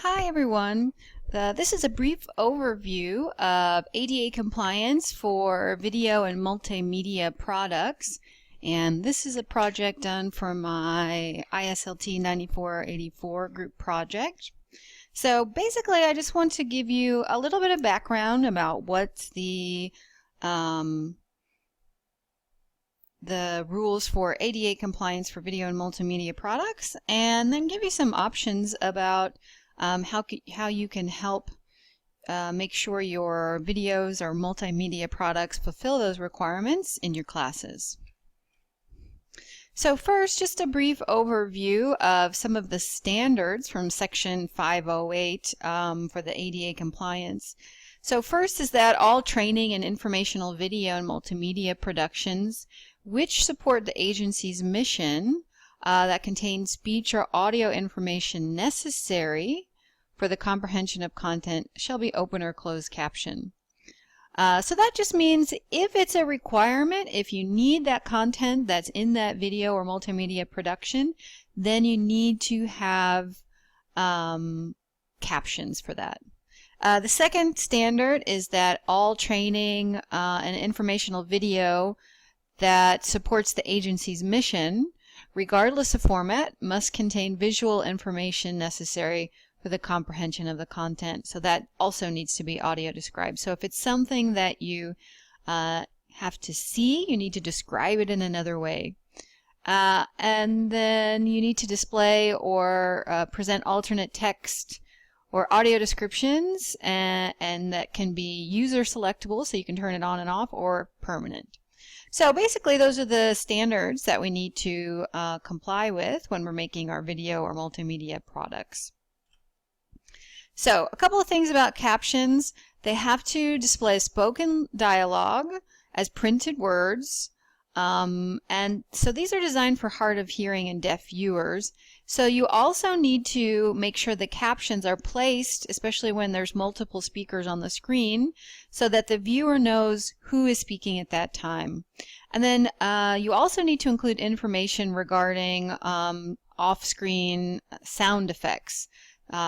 Hi everyone. This is a brief overview of ADA compliance for video and multimedia products. And this is a project done for my ISLT 9484 group project. So basically I just want to give you a little bit of background about what the rules for ADA compliance for video and multimedia products, and then give you some options about how you can help make sure your videos or multimedia products fulfill those requirements in your classes. So first, just a brief overview of some of the standards from Section 508 for the ADA compliance. So first is that all training and informational video and multimedia productions which support the agency's mission that contain speech or audio information necessary for the comprehension of content shall be open or closed caption. So that just means if it's a requirement, if you need that content that's in that video or multimedia production, then you need to have captions for that. The second standard is that all training and informational video that supports the agency's mission, regardless of format, must contain visual information necessary for the comprehension of the content. So that also needs to be audio described. So if it's something that you have to see, you need to describe it in another way. And then you need to display or present alternate text or audio descriptions, and that can be user selectable, so you can turn it on and off, or permanent. So basically those are the standards that we need to comply with when we're making our video or multimedia products. So a couple of things about captions. They have to display spoken dialogue as printed words, and so these are designed for hard of hearing and deaf viewers. So you also need to make sure the captions are placed, especially when there's multiple speakers on the screen, so that the viewer knows who is speaking at that time. And then you also need to include information regarding off-screen sound effects.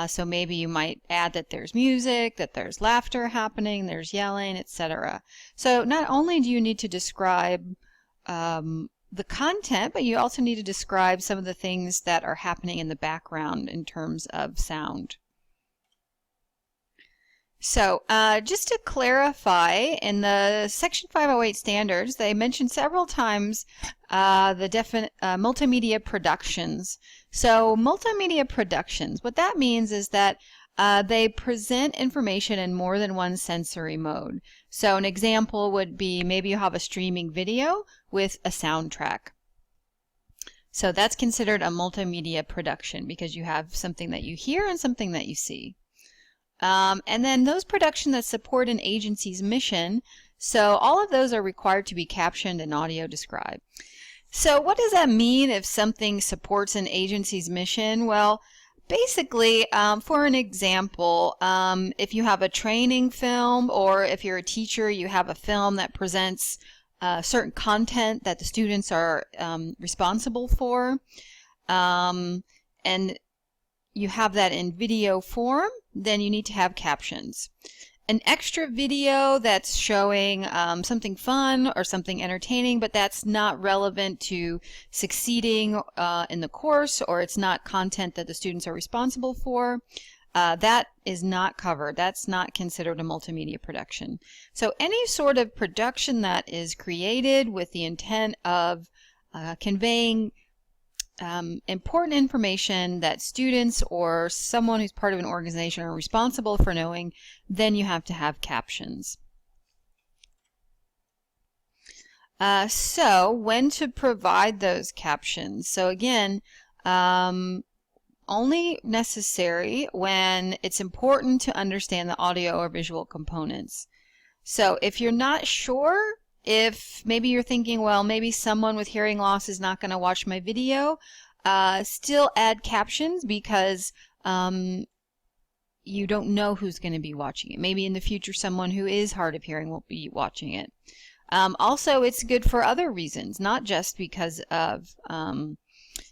So maybe you might add that there's music, that there's laughter happening, there's yelling, etc. So not only do you need to describe the content, but you also need to describe some of the things that are happening in the background in terms of sound. So just to clarify, in the Section 508 standards, they mention several times the multimedia productions. So multimedia productions, what that means is that they present information in more than one sensory mode. So an example would be maybe you have a streaming video with a soundtrack. So that's considered a multimedia production because you have something that you hear and something that you see. And then those productions that support an agency's mission, so all of those are required to be captioned and audio described. So what does that mean if something supports an agency's mission? Well, basically, for an example, if you have a training film, or if you're a teacher, you have a film that presents certain content that the students are responsible for, and you have that in video form, then you need to have captions. An extra video that's showing something fun or something entertaining, but that's not relevant to succeeding in the course, or it's not content that the students are responsible for, that is not covered. That's not considered a multimedia production. So any sort of production that is created with the intent of conveying important information that students or someone who's part of an organization are responsible for knowing, then you have to have captions. So when to provide those captions? So again, only necessary when it's important to understand the audio or visual components. So if you're not sure, if maybe you're thinking, well, maybe someone with hearing loss is not going to watch my video, still add captions because you don't know who's going to be watching it. Maybe in the future someone who is hard of hearing will be watching it. Also, it's good for other reasons, not just because of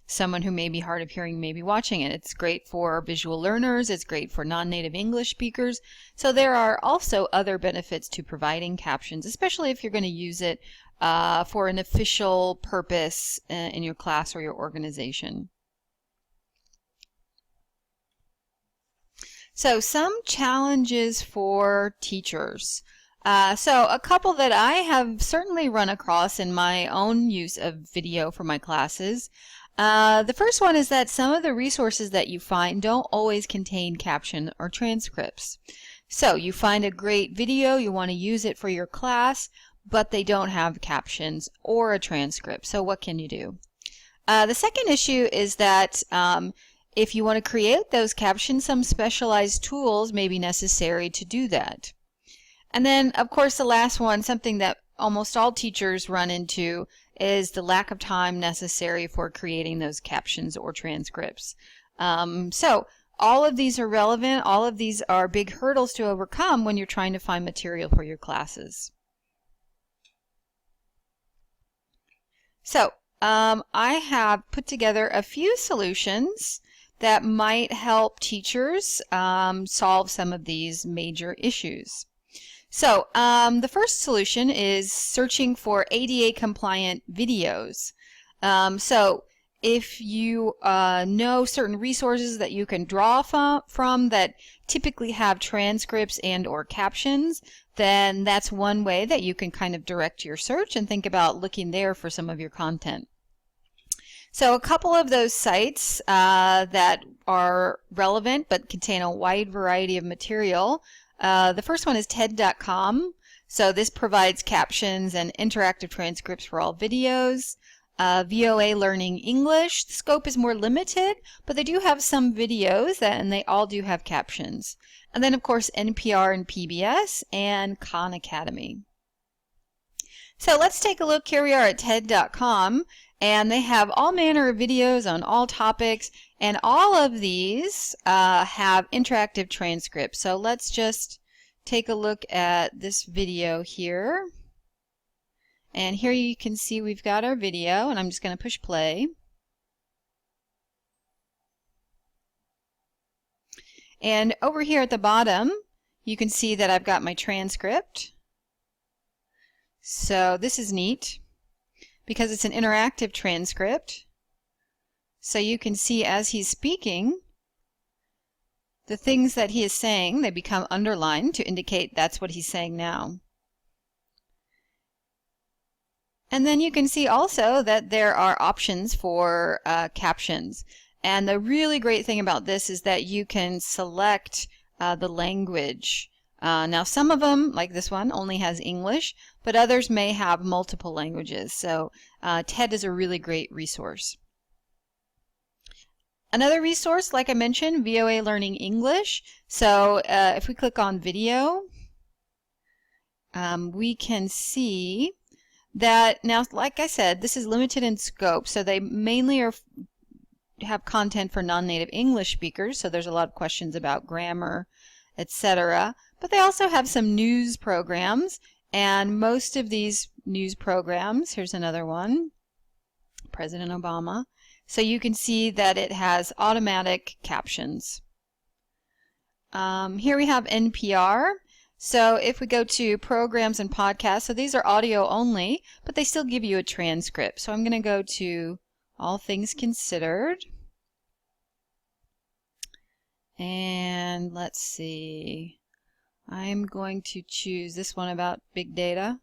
someone who may be hard of hearing may be watching it. It's great for visual learners. It's great for non-native English speakers. So there are also other benefits to providing captions, especially if you're going to use it for an official purpose in your class or your organization. So some challenges for teachers. So a couple that I have certainly run across in my own use of video for my classes. The first one is that some of the resources that you find don't always contain caption or transcripts. So you find a great video, you want to use it for your class, but they don't have captions or a transcript. So what can you do? The second issue is that if you want to create those captions, some specialized tools may be necessary to do that. And then, of course, the last one, something that almost all teachers run into, is the lack of time necessary for creating those captions or transcripts. So all of these are relevant. All of these are big hurdles to overcome when you're trying to find material for your classes. So I have put together a few solutions that might help teachers solve some of these major issues. So the first solution is searching for ADA compliant videos. So if you know certain resources that you can draw from that typically have transcripts and or captions, then that's one way that you can kind of direct your search and think about looking there for some of your content. So a couple of those sites that are relevant but contain a wide variety of material. The first one is TED.com. So this provides captions and interactive transcripts for all videos. VOA Learning English. The scope is more limited, but they do have some videos and they all do have captions. And then, of course, NPR and PBS and Khan Academy. So let's take a look. Here we are at TED.com, and they have all manner of videos on all topics, and all of these have interactive transcripts. So let's just take a look at this video here. And here you can see we've got our video, and I'm just going to push play. And over here at the bottom, you can see that I've got my transcript. So this is neat because it's an interactive transcript. So you can see as he's speaking, the things that he is saying, they become underlined to indicate that's what he's saying now. And then you can see also that there are options for captions. And the really great thing about this is that you can select the language. Now some of them, like this one, only has English, but others may have multiple languages. So TED is a really great resource. Another resource, like I mentioned, VOA Learning English. So if we click on video, we can see that now, like I said, this is limited in scope, so they mainly have content for non-native English speakers, so there's a lot of questions about grammar, etc. But they also have some news programs, and most of these news programs, here's another one, President Obama, so you can see that it has automatic captions. Here we have NPR. So if we go to programs and podcasts, so these are audio only, but they still give you a transcript. So I'm going to go to All Things Considered. And let's see. I'm going to choose this one about big data.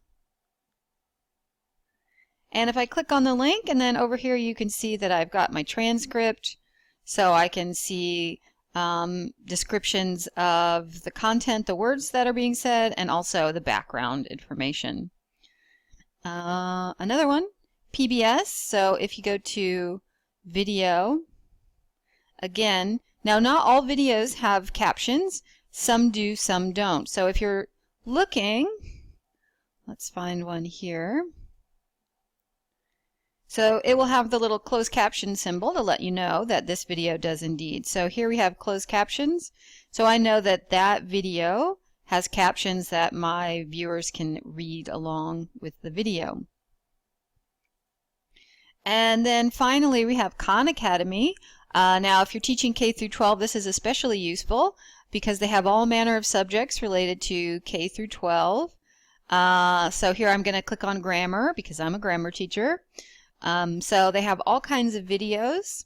And if I click on the link, and then over here you can see that I've got my transcript, so I can see descriptions of the content, the words that are being said, and also the background information. Another one, PBS. So if you go to video, again, now not all videos have captions. Some do, some don't. So if you're looking, let's find one here. So it will have the little closed caption symbol to let you know that this video does indeed. So here we have closed captions. So I know that that video has captions that my viewers can read along with the video. And then finally we have Khan Academy. Now if you're teaching K through 12, this is especially useful because they have all manner of subjects related to K through 12. So here I'm going to click on grammar because I'm a grammar teacher. So they have all kinds of videos.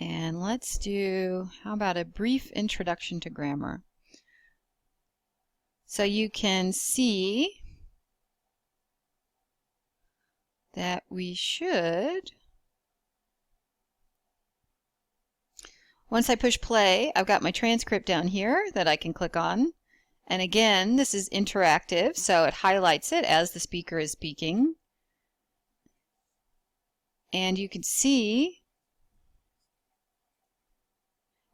And let's do, how about a brief introduction to grammar? So you can see that we should, once I push play, I've got my transcript down here that I can click on. And again, this is interactive, so it highlights it as the speaker is speaking. And you can see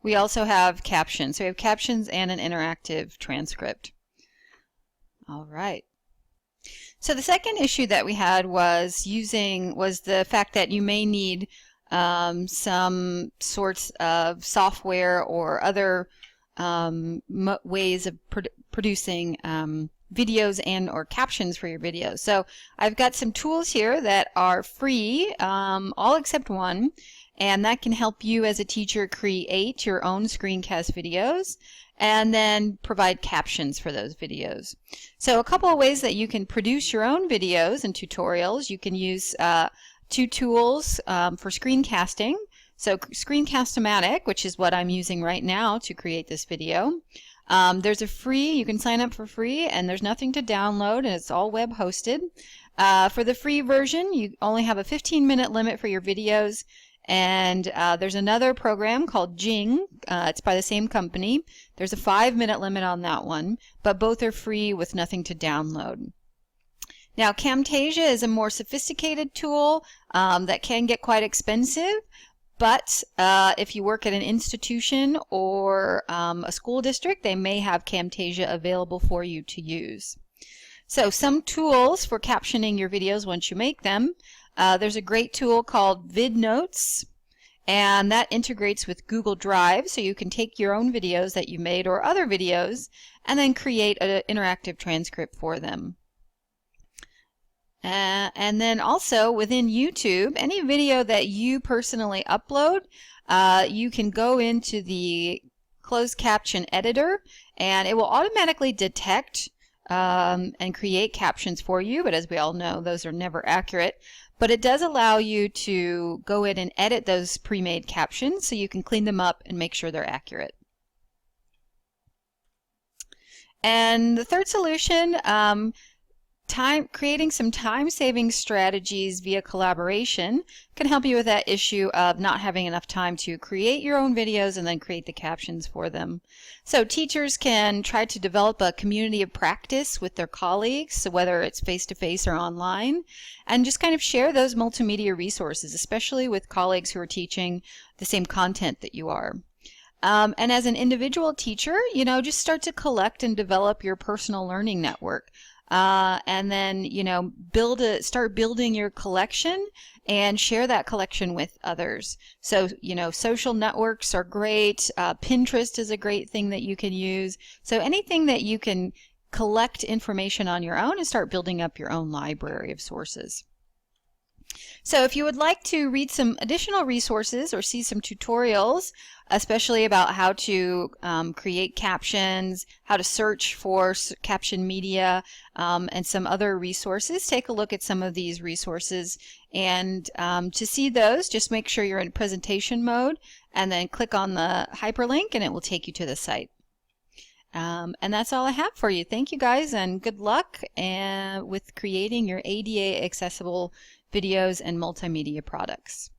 we also have captions. So we have captions and an interactive transcript. All right. So the second issue that we had was the fact that you may need some sorts of software or other ways of producing videos and or captions for your videos. So I've got some tools here that are free, all except one, and that can help you as a teacher create your own screencast videos and then provide captions for those videos. So a couple of ways that you can produce your own videos and tutorials. You can use two tools for screencasting. So Screencast-O-Matic, which is what I'm using right now to create this video. There's a free, you can sign up for free, and there's nothing to download, and it's all web hosted. For the free version, you only have a 15-minute limit for your videos. And there's another program called Jing. It's by the same company. There's a 5-minute limit on that one, but both are free with nothing to download. Now, Camtasia is a more sophisticated tool that can get quite expensive, but if you work at an institution or a school district, they may have Camtasia available for you to use. So some tools for captioning your videos once you make them. There's a great tool called VidNotes, and that integrates with Google Drive, so you can take your own videos that you made or other videos and then create an interactive transcript for them. And then also within YouTube, any video that you personally upload, you can go into the closed caption editor and it will automatically detect and create captions for you, but as we all know, those are never accurate. But it does allow you to go in and edit those pre-made captions so you can clean them up and make sure they're accurate. And the third solution, creating some time-saving strategies via collaboration can help you with that issue of not having enough time to create your own videos and then create the captions for them. So teachers can try to develop a community of practice with their colleagues, so whether it's face-to-face or online, and just kind of share those multimedia resources, especially with colleagues who are teaching the same content that you are. And as an individual teacher, just start to collect and develop your personal learning network. And then, start building your collection and share that collection with others. So, social networks are great. Pinterest is a great thing that you can use. So anything that you can collect information on your own and start building up your own library of sources. So if you would like to read some additional resources or see some tutorials, especially about how to create captions, how to search for caption media, and some other resources, take a look at some of these resources. And to see those, just make sure you're in presentation mode and then click on the hyperlink and it will take you to the site. And that's all I have for you. Thank you guys and good luck with creating your ADA accessible videos and multimedia products.